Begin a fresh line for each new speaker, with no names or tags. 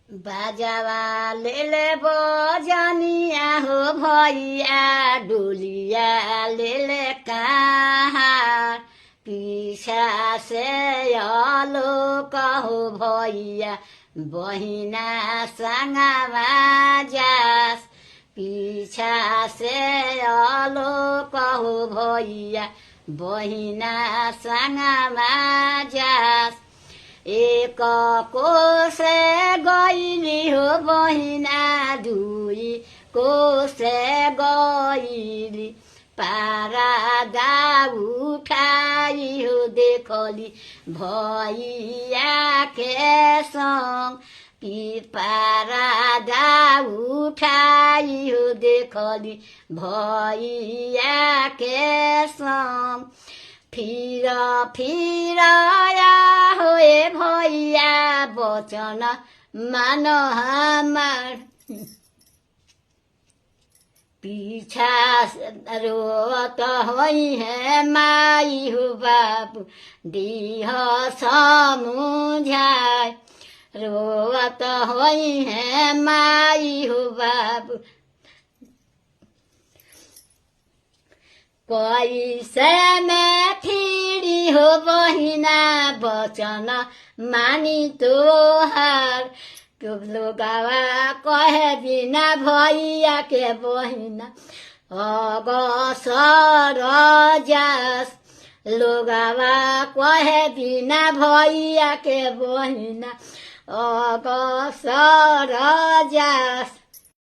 बाजावा ले ले बजानिया हो भैया डोलिया ले ले कहाँ पीछा से आलो कहो भैया बहिना संगवा जास पीछा से आलो कहो भैया बहिना संगवा जास एक कोसे गईली हो बहिना दुई कोसे गईली पारा उठाई हो देखली भैया के संग पारा उठाई हो देखली भैया के संग फिर आया होए भैया बचन मान हमार पीछा रोत होई है माई हो बाबू दीह समुझाय रोत होई है माई हो बाबू कैसे में फिरी हो बहिना बचन मानी तोहार लोगावा कहे बिना भैया के बहिना अगसर जास लोगावा कहे बिना भैया के बहिना अगसर जास